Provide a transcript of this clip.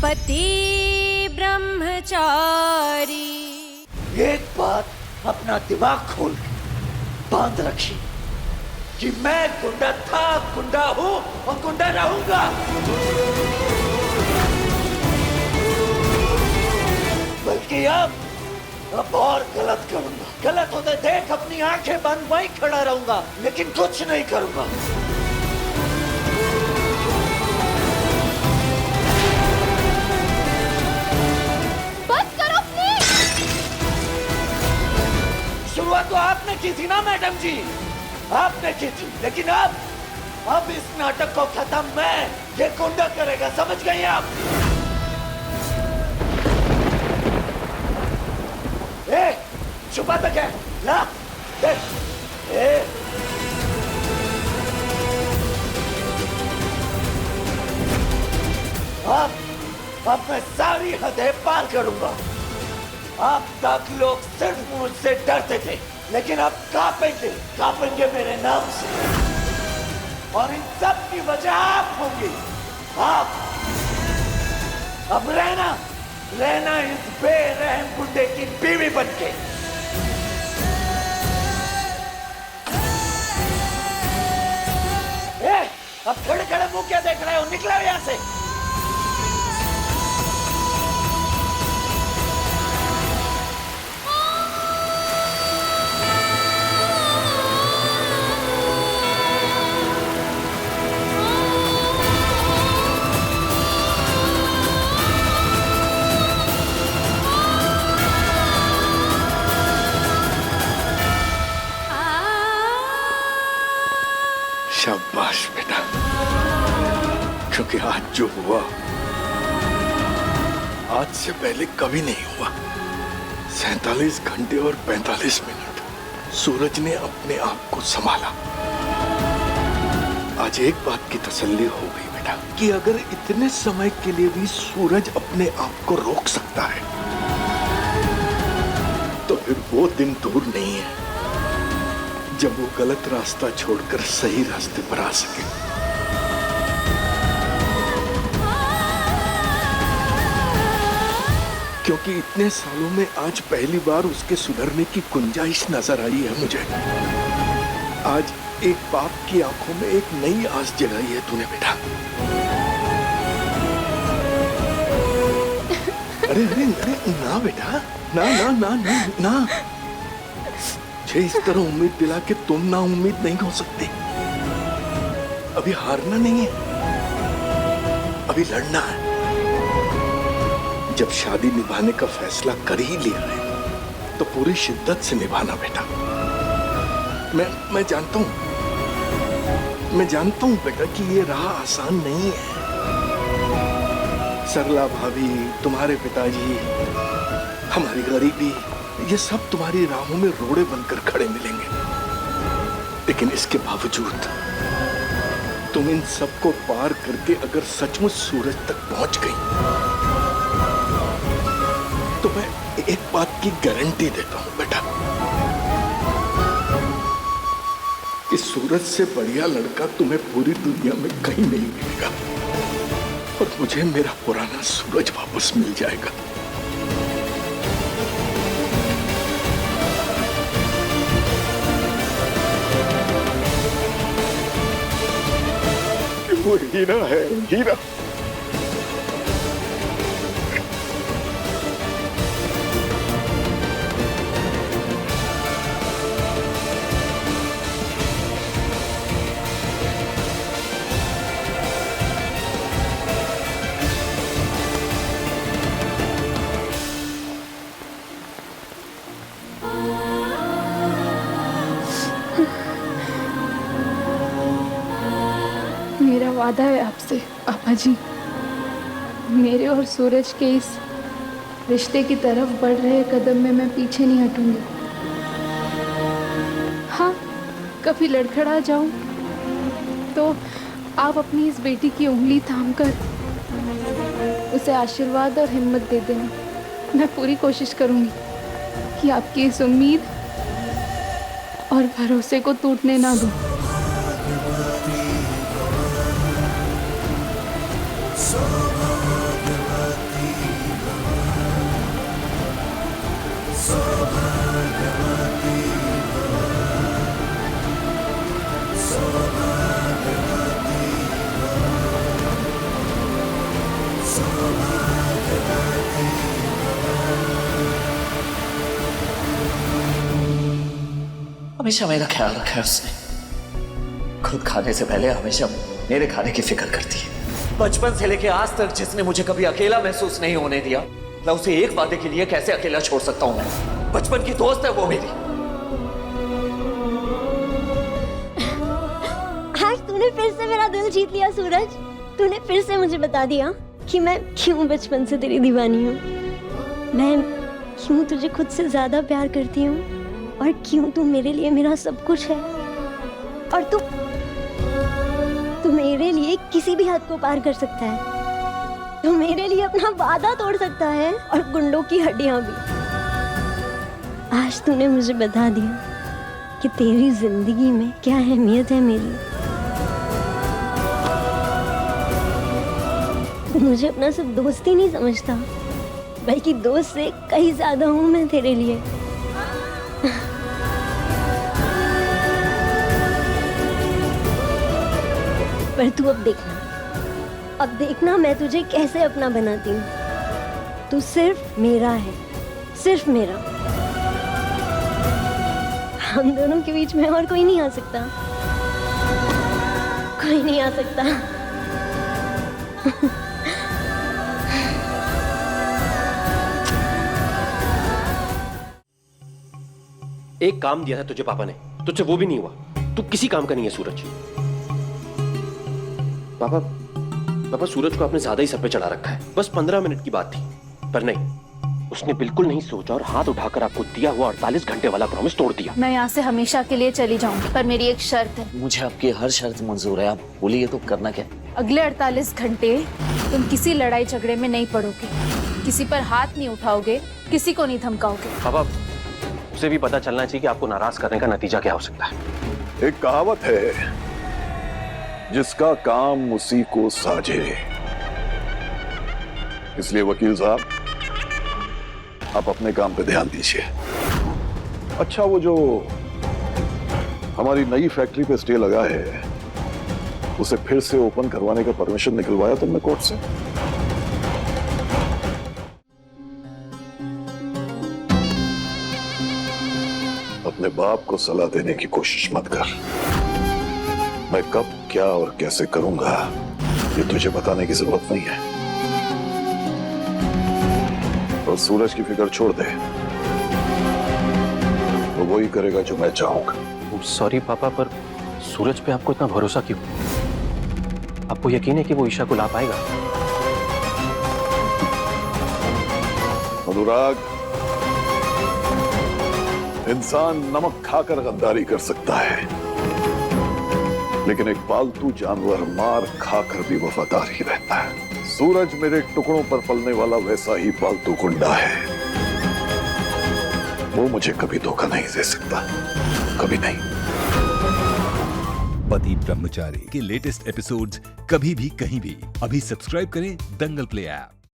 पति ब्रह्मचारी। एक बात अपना दिमाग खोल बांध रखी कि मैं गुंडा था, गुंडा हूं और गुंडा रहूंगा। बल्कि अब और गलत करूंगा। गलत होते देख अपनी आंखें बंद वहीं खड़ा रहूंगा, लेकिन कुछ नहीं करूंगा। बस करो प्लीज। शुरुआत तो आपने की थी ना मैडम जी, आपने की थी, लेकिन अब इस नाटक को खत्म मैं, ये गुंडा करेगा, समझ गई आप? ए, छुपा तक है ना? देख, अब मैं सारी हदें पार करूंगा। अब तक लोग सिर्फ मुझसे डरते थे, लेकिन अब कांपेंगे मेरे नाम से। और इन सब की वजह आप होंगी। आप अब रहना इस बेरहम गुंडे की बीवी बनके। अब खड़े खड़े मुंह क्या देख रहे हो? निकलो यहां से। शाबाश बेटा, क्योंकि आज जो हुआ आज से पहले कभी नहीं हुआ। 47 घंटे और 45 मिनट सूरज ने अपने आप को संभाला। आज एक बात की तसल्ली हो गई बेटा कि अगर इतने समय के लिए भी सूरज अपने आप को रोक सकता है तो फिर वो दिन दूर नहीं है जब वो गलत रास्ता छोड़कर सही रास्ते पर आ सके। क्योंकि इतने सालों में आज पहली बार उसके सुधरने की गुंजाइश नजर आई है मुझे। आज एक बाप की आंखों में एक नई आस जगाई है तूने बेटा। अरे अरे अरे ना बेटा, ना ना ना ना ना, मुझे इस तरह उम्मीद दिला के तुम ना उम्मीद नहीं हो सकते। अभी हारना नहीं है, अभी लड़ना है। जब शादी निभाने का फैसला कर ही लिया है तो पूरी शिद्दत से निभाना बेटा। मैं जानता हूं बेटा कि ये राह आसान नहीं है। सरला भाभी, तुम्हारे पिताजी, हमारी गरीबी, ये सब तुम्हारी राहों में रोड़े बनकर खड़े मिलेंगे। लेकिन इसके बावजूद तुम इन सबको पार करके अगर सचमुच सूरज तक पहुंच गई तो मैं एक बात की गारंटी देता हूं बेटा कि सूरज से बढ़िया लड़का तुम्हें पूरी दुनिया में कहीं नहीं मिलेगा और मुझे मेरा पुराना सूरज वापस मिल जाएगा। वो हीरा है, हीरा। मेरा वादा है आपसे पापा जी, मेरे और सूरज के इस रिश्ते की तरफ बढ़ रहे कदम में मैं पीछे नहीं हटूंगी। हाँ, कभी लड़खड़ा जाऊं तो आप अपनी इस बेटी की उंगली थामकर उसे आशीर्वाद और हिम्मत दे देना। मैं पूरी कोशिश करूंगी कि आपकी इस उम्मीद और भरोसे को टूटने ना दूं। हमेशा मेरा ख्याल रखा है उसने। खुद खाने से पहले हमेशा मेरे खाने की फिक्र करती है। बचपन से लेके आज तक जिसने मुझे कभी अकेला महसूस नहीं होने दिया, मैं उसे एक वादे के लिए कैसे अकेला छोड़ सकता हूं? मैं बचपन की दोस्त है वो मेरी। आज तूने फिर से मेरा दिल जीत लिया सूरज। तूने फिर से मुझे बता दिया कि मैं क्यों बचपन से तेरी दीवानी हूँ, मैं क्यों तुझे खुद से ज्यादा प्यार करती हूँ, और क्यों तू मेरे लिए मेरा सब कुछ है। और तू मेरे लिए किसी भी हद को पार कर सकता है। तू मेरे लिए अपना वादा तोड़ सकता है, और गुंडों की हड्डियां भी। आज तूने मुझे बता दिया कि तेरी जिंदगी में क्या अहमियत है मेरी। तू मुझे अपना सिर्फ दोस्त ही नहीं समझता, बल्कि दोस्त से कहीं ज्यादा हूं मैं तेरे लिए। पर तू अब देखना मैं तुझे कैसे अपना बनाती हूँ। तू सिर्फ मेरा है, सिर्फ मेरा। हम दोनों के बीच में और कोई नहीं आ सकता, कोई नहीं आ सकता। एक काम दिया था तुझे पापा ने, तुझसे वो भी नहीं हुआ। तू किसी काम का नहीं है सूरज। पापा सूरज को आपने ज्यादा ही सर पे चढ़ा रखा है। बस 15 मिनट की बात थी, पर नहीं, उसने बिल्कुल नहीं सोचा और हाथ उठाकर आपको दिया हुआ 48 घंटे वाला प्रॉमिस तोड़ दिया। मैं यहाँ से हमेशा के लिए चली जाऊंगी, पर मेरी एक शर्त है। मुझे आपकी हर शर्त मंजूर है, आप बोलिए तो करना क्या? अगले 48 घंटे तुम किसी लड़ाई झगड़े में नहीं पड़ोगे, किसी पर हाथ नहीं उठाओगे, किसी को नहीं धमकाओगे। पापा उसे भी पता चलना चाहिए कि आपको नाराज करने का नतीजा क्या हो सकता है। एक कहावत है, जिसका काम उसी को साझे। इसलिए वकील साहब, आप अपने काम पे ध्यान दीजिए। अच्छा, वो जो हमारी नई फैक्ट्री पे स्टे लगा है, उसे फिर से ओपन करवाने का परमिशन निकलवाया तुमने कोर्ट से? अपने बाप को सलाह देने की कोशिश मत कर। मैं कब क्या और कैसे करूंगा ये तुझे बताने की जरूरत नहीं है। और सूरज की फिक्र छोड़ दे, वो वही करेगा जो मैं चाहूंगा। सॉरी पापा, पर सूरज पे आपको इतना भरोसा क्यों? आपको यकीन है कि वो ईशा को ला पाएगा? अनुराग, इंसान नमक खाकर गद्दारी कर सकता है, लेकिन एक पालतू जानवर मार खाकर भी वफादार ही रहता है। सूरज मेरे टुकड़ों पर पलने वाला वैसा ही पालतू गुंडा है। वो मुझे कभी धोखा नहीं दे सकता, कभी नहीं। पति ब्रह्मचारी के लेटेस्ट एपिसोड्स कभी भी कहीं भी अभी सब्सक्राइब करें दंगल प्ले ऐप।